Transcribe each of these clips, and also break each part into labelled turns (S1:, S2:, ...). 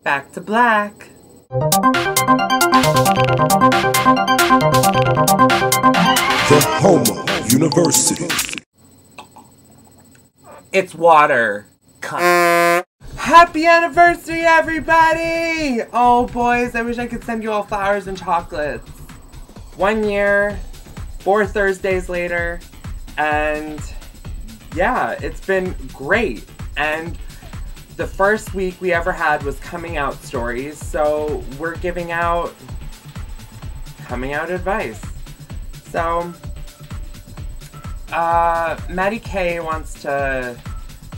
S1: Back to black.
S2: TheHomoUniversity.
S1: It's water. Happy anniversary, everybody! Oh, boys, I wish I could send you all flowers and chocolates. 1 year, 4 Thursdays later, and yeah, it's been great. And the first week we ever had was coming out stories, so we're giving out coming out advice. So, Maddie K wants to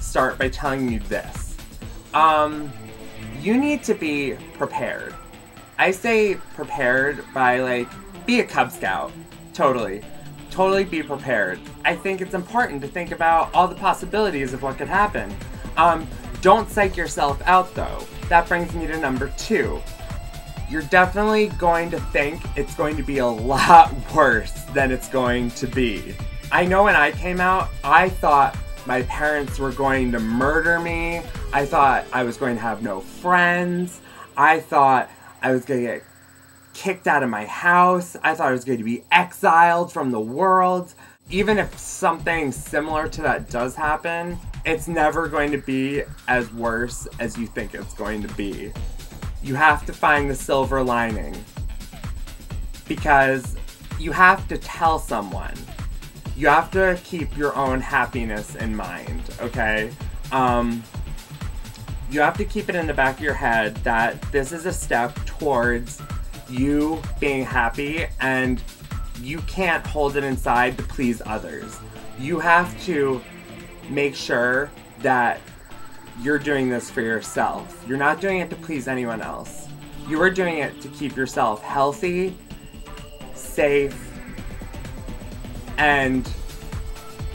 S1: start by telling you this. You need to be prepared. I say prepared by, like, be a Cub Scout. Totally be prepared. I think it's important to think about all the possibilities of what could happen. Don't psych yourself out, though. That brings me to number 2. You're definitely going to think it's going to be a lot worse than it's going to be. I know when I came out, I thought my parents were going to murder me. I thought I was going to have no friends. I thought I was going to get kicked out of my house. I thought I was going to be exiled from the world. Even if something similar to that does happen, it's never going to be as worse as you think it's going to be. You have to find the silver lining. Because you have to tell someone. You have to keep your own happiness in mind, okay? You have to keep it in the back of your head that this is a step towards you being happy, and you can't hold it inside to please others. You have to make sure that you're doing this for yourself. You're not doing it to please anyone else. You are doing it to keep yourself healthy, safe, and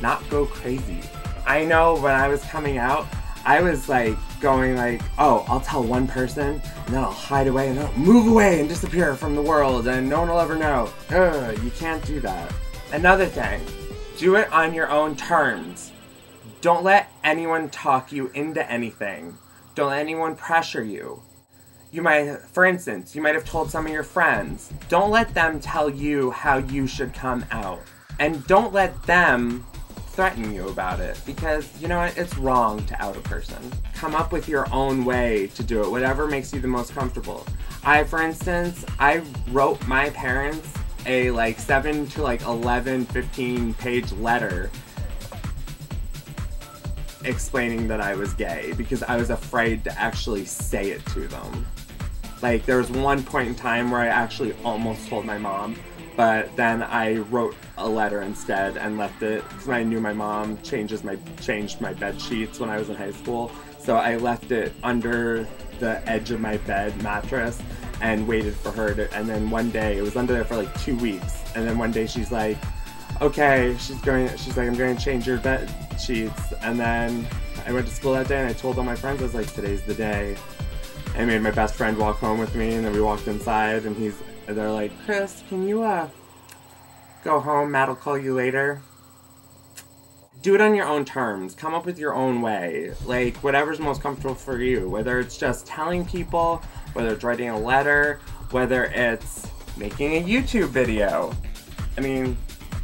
S1: not go crazy. I know when I was coming out, I was like going like, oh, I'll tell one person and then I'll hide away and then I'll move away and disappear from the world and no one will ever know. Ugh, you can't do that. Another thing, do it on your own terms. Don't let anyone talk you into anything. Don't let anyone pressure you. You might, for instance, you might have told some of your friends. Don't let them tell you how you should come out. And don't let them threaten you about it, because, you know what, it's wrong to out a person. Come up with your own way to do it, whatever makes you the most comfortable. For instance, I wrote my parents a 7 to 11, 15 page letter explaining that I was gay, because I was afraid to actually say it to them. There was one point in time where I actually almost told my mom, but then I wrote a letter instead and left it, because I knew my mom changed my bed sheets when I was in high school. So I left it under the edge of my bed mattress and waited for her to, and then one day, it was under there for 2 weeks, and then one day she's like, okay, she's like, I'm going to change your bed sheets. And then I went to school that day and I told all my friends, I was like, today's the day. I made my best friend walk home with me, and then we walked inside, and they're like, Chris, can you go home? Matt will call you later. Do it on your own terms. Come up with your own way. Whatever's most comfortable for you. Whether it's just telling people, whether it's writing a letter, whether it's making a YouTube video. I mean,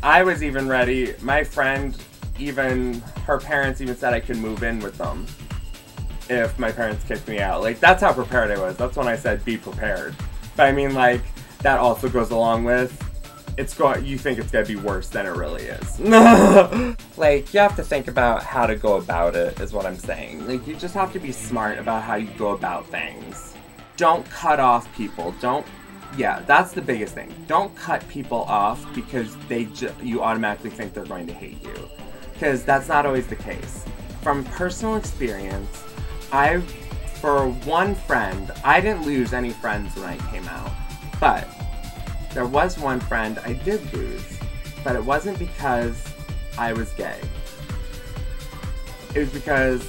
S1: I was even ready. My friend, her parents even said I could move in with them if my parents kicked me out. That's how prepared I was. That's when I said be prepared. But I mean, that also goes along with, you think it's gonna be worse than it really is. You have to think about how to go about it, is what I'm saying. You just have to be smart about how you go about things. Don't cut off people. Yeah, that's the biggest thing. Don't cut people off because you automatically think they're going to hate you. Because that's not always the case. From personal experience, for one friend, I didn't lose any friends when I came out. But there was one friend I did lose, but it wasn't because I was gay. It was because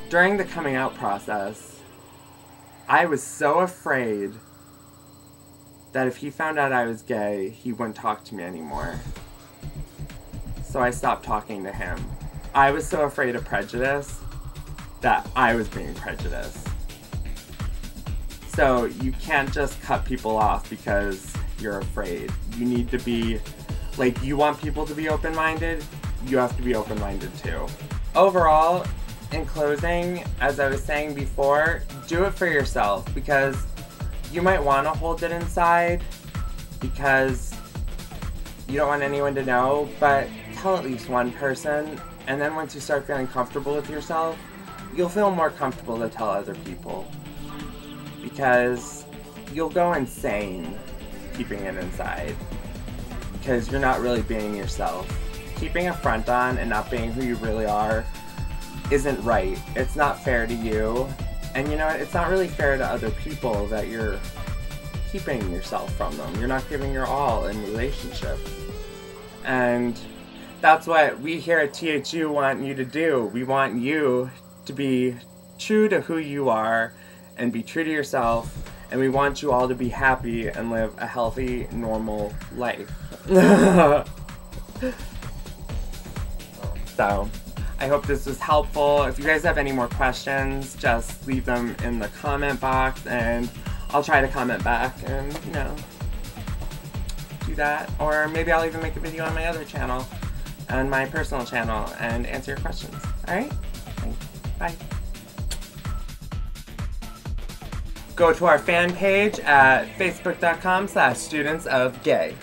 S1: during the coming out process, I was so afraid that if he found out I was gay, he wouldn't talk to me anymore. So I stopped talking to him. I was so afraid of prejudice that I was being prejudiced. So you can't just cut people off because you're afraid. You need to be, like, you want people to be open-minded, you have to be open-minded too. Overall, in closing, as I was saying before, do it for yourself, because you might want to hold it inside because you don't want anyone to know, but tell at least one person, and then once you start feeling comfortable with yourself, you'll feel more comfortable to tell other people, because you'll go insane keeping it inside, because you're not really being yourself. Keeping a front on and not being who you really are isn't right. It's not fair to you, and you know what, it's not really fair to other people that you're keeping yourself from them. You're not giving your all in relationships. And that's what we here at THU want you to do. We want you to be true to who you are and be true to yourself, and we want you all to be happy and live a healthy, normal life. So, I hope this was helpful. If you guys have any more questions, just leave them in the comment box and I'll try to comment back and, you know, do that. Or maybe I'll even make a video on my other channel, on my personal channel, and answer your questions. Alright? Bye. Go to our fan page at facebook.com/studentsofgay.